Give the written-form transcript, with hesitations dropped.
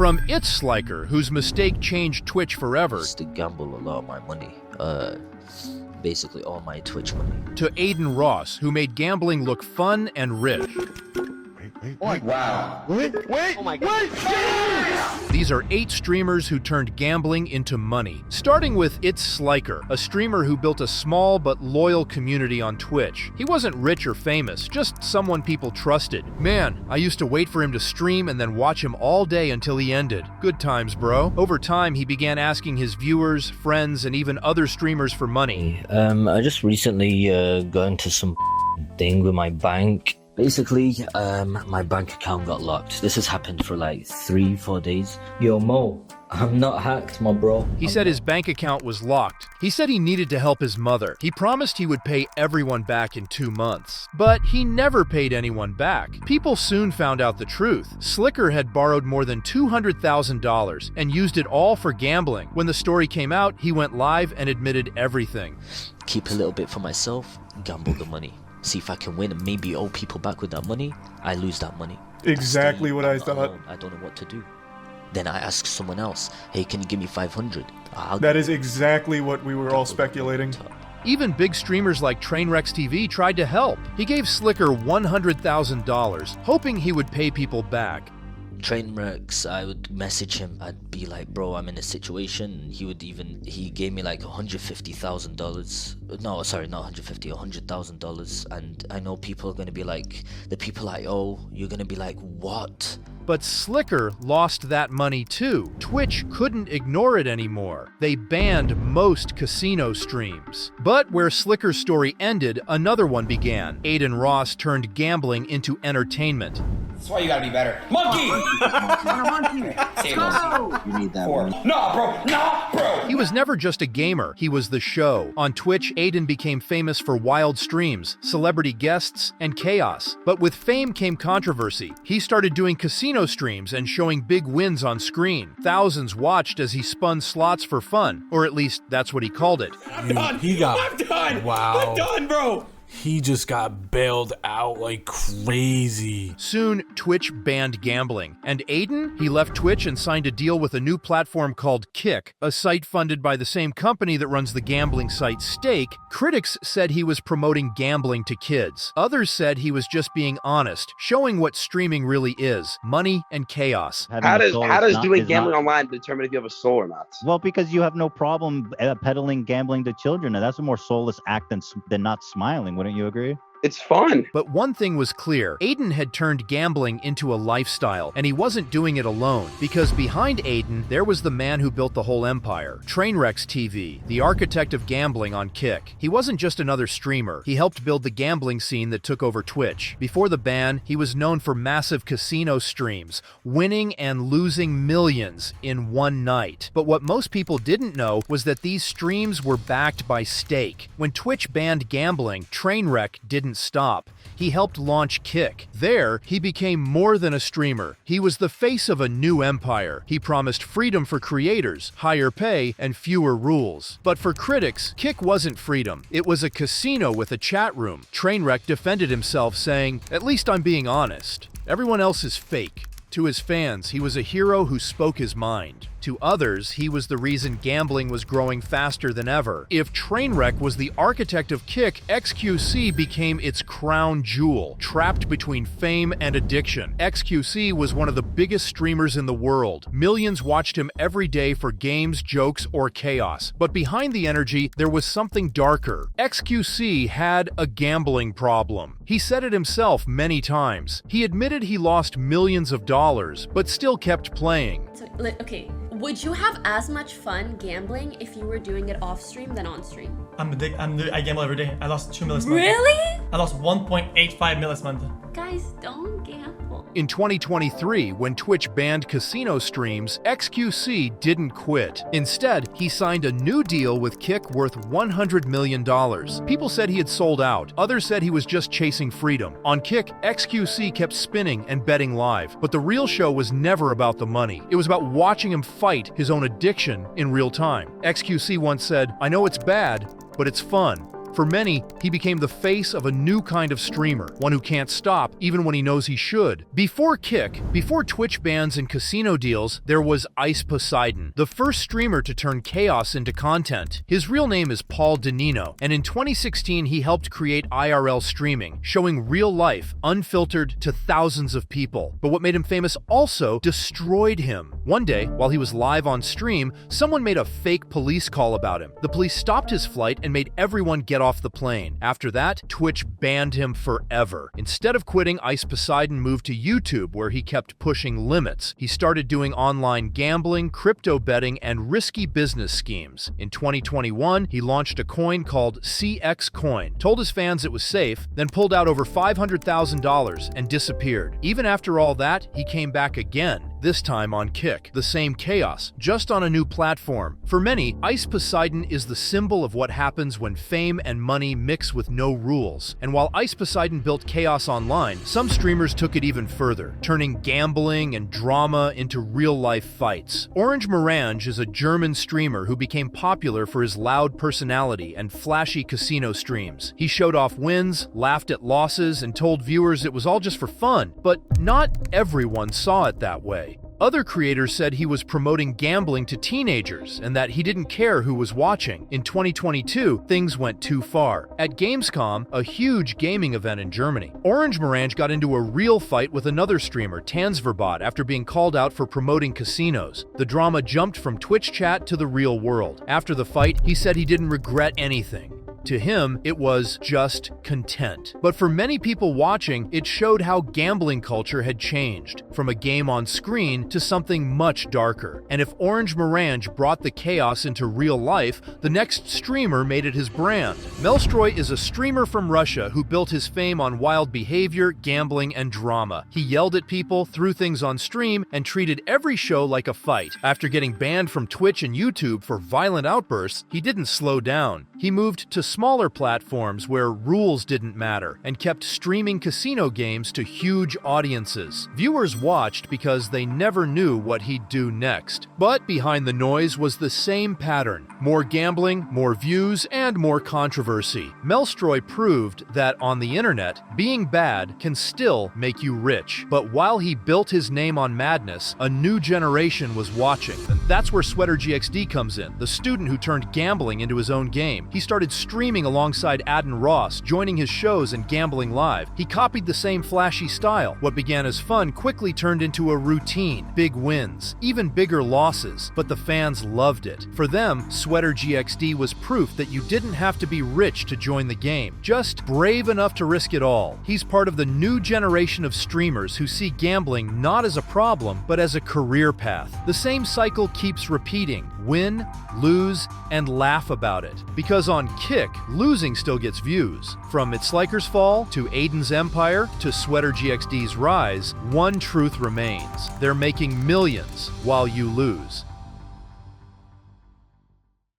From It's Sliker, whose mistake changed Twitch forever, Used to gamble a lot of my money. Basically all my Twitch money. to Aiden Ross, who made gambling look fun and rich. Wow. Wait! Oh my God. These are 8 streamers who turned gambling into money. Starting with It's Sliker, a streamer who built a small but loyal community on Twitch. He wasn't rich or famous, just someone people trusted. Man, I used to wait for him to stream and then watch him all day until he ended. Good times, bro. Over time, he began asking his viewers, friends, and even other streamers for money. I just recently got into some thing with my bank. Basically, my bank account got locked. This has happened for like 3-4 days. Yo, Mo, I'm not hacked, my bro. He said his bank account was locked. He said he needed to help his mother. He promised he would pay everyone back in 2 months. But he never paid anyone back. People soon found out the truth. Sliker had borrowed more than $200,000 and used it all for gambling. When the story came out, he went live and admitted everything. Keep a little bit for myself, gamble the money. See if I can win and maybe owe people back with that money. I lose that money. Exactly what I I'm thought. alone. I don't know what to do. Then I ask someone else, hey, can you give me 500? That is exactly what we were all speculating. Even big streamers like Trainwrecks TV tried to help. He gave Sliker $100,000, hoping he would pay people back. Trainwrecks, I would message him. I'd be like, bro, I'm in a situation. He gave me like $150,000. No, sorry, not 150, $100,000. And I know people are going to be like, the people I owe, you're going to be like, what? But Sliker lost that money too. Twitch couldn't ignore it anymore. They banned most casino streams. But where Sliker's story ended, another one began. Aiden Ross turned gambling into entertainment. That's why you gotta be better. Monkey! You need that 4. one. Nah, bro. Nah, bro. He was never just a gamer, he was the show. On Twitch, Aiden became famous for wild streams, celebrity guests, and chaos. But with fame came controversy. He started doing casino streams and showing big wins on screen. Thousands watched as he spun slots for fun, or at least that's what he called it. I'm done. I'm done. Wow. I'm done, bro. He just got bailed out like crazy. Soon, Twitch banned gambling. And Aiden? He left Twitch and signed a deal with a new platform called Kick, a site funded by the same company that runs the gambling site Stake. Critics said he was promoting gambling to kids. Others said he was just being honest, showing what streaming really is: money and chaos. How does doing gambling online determine if you have a soul or not? Well, because you have no problem peddling gambling to children, and that's a more soulless act than not smiling. Wouldn't you agree? It's fun. But one thing was clear. Aiden had turned gambling into a lifestyle, and he wasn't doing it alone. Because behind Aiden, there was the man who built the whole empire. Trainwrecks TV, the architect of gambling on Kick. He wasn't just another streamer. He helped build the gambling scene that took over Twitch. Before the ban, he was known for massive casino streams, winning and losing millions in one night. But what most people didn't know was that these streams were backed by Stake. When Twitch banned gambling, Trainwreck didn't stop. He helped launch Kick. There, he became more than a streamer. He was the face of a new empire. He promised freedom for creators, higher pay, and fewer rules. But for critics, Kick wasn't freedom. It was a casino with a chat room. Trainwreck defended himself, saying, "At least I'm being honest. Everyone else is fake." To his fans, he was a hero who spoke his mind. To others, he was the reason gambling was growing faster than ever. If Trainwreck was the architect of Kick, XQC became its crown jewel, trapped between fame and addiction. XQC was one of the biggest streamers in the world. Millions watched him every day for games, jokes, or chaos. But behind the energy, there was something darker. XQC had a gambling problem. He said it himself many times. He admitted he lost millions of dollars, but still kept playing. So, okay, would you have as much fun gambling if you were doing it off stream than on stream? I gamble every day. I lost 2 million this month. Really? I lost 1.85 million this month. Guys, don't gamble. In 2023, when Twitch banned casino streams, XQC didn't quit. Instead, he signed a new deal with Kick worth $100 million. People said he had sold out. Others said he was just chasing freedom. On Kick, XQC kept spinning and betting live. But the real show was never about the money. It was about watching him fight his own addiction in real time. XQC once said, "I know it's bad, but it's fun." For many, he became the face of a new kind of streamer, one who can't stop even when he knows he should. Before Kick, before Twitch bans and casino deals, there was Ice Poseidon, the first streamer to turn chaos into content. His real name is Paul Danino, and in 2016 he helped create IRL streaming, showing real life, unfiltered, to thousands of people. But what made him famous also destroyed him. One day, while he was live on stream, someone made a fake police call about him. The police stopped his flight and made everyone get off the plane. After that, Twitch banned him forever. Instead of quitting, Ice Poseidon moved to YouTube, where he kept pushing limits. He started doing online gambling, crypto betting, and risky business schemes. In 2021, he launched a coin called CX Coin, told his fans it was safe, then pulled out over $500,000 and disappeared. Even after all that, he came back again, this time on Kick. The same chaos, just on a new platform. For many, Ice Poseidon is the symbol of what happens when fame and money mix with no rules. And while Ice Poseidon built chaos online, some streamers took it even further, turning gambling and drama into real-life fights. Orange Morange is a German streamer who became popular for his loud personality and flashy casino streams. He showed off wins, laughed at losses, and told viewers it was all just for fun. But not everyone saw it that way. Other creators said he was promoting gambling to teenagers and that he didn't care who was watching. In 2022, things went too far. At Gamescom, a huge gaming event in Germany, Orange Morange got into a real fight with another streamer, Tansverbot, after being called out for promoting casinos. The drama jumped from Twitch chat to the real world. After the fight, he said he didn't regret anything. To him, it was just content. But for many people watching, it showed how gambling culture had changed, from a game on screen to something much darker. And if Orange Morange brought the chaos into real life, the next streamer made it his brand. Melstroy is a streamer from Russia who built his fame on wild behavior, gambling, and drama. He yelled at people, threw things on stream, and treated every show like a fight. After getting banned from Twitch and YouTube for violent outbursts, he didn't slow down. He moved to smaller platforms where rules didn't matter and kept streaming casino games to huge audiences. Viewers watched because they never knew what he'd do next. But behind the noise was the same pattern: more gambling, more views, and more controversy. Melstroy proved that on the internet, being bad can still make you rich. But while he built his name on madness, a new generation was watching. And that's where SweaterGXD comes in, the student who turned gambling into his own game. He started streaming alongside Adden Ross, joining his shows and gambling live. He copied the same flashy style. What began as fun quickly turned into a routine. Big wins, even bigger losses, but the fans loved it. For them, SweaterGXD was proof that you didn't have to be rich to join the game, just brave enough to risk it all. He's part of the new generation of streamers who see gambling not as a problem, but as a career path. The same cycle keeps repeating: win, lose, and laugh about it. Because on Kick, losing still gets views. From Itsliker's fall, to Aiden's empire, to SweaterGXD's rise, one truth remains: they're making millions while you lose.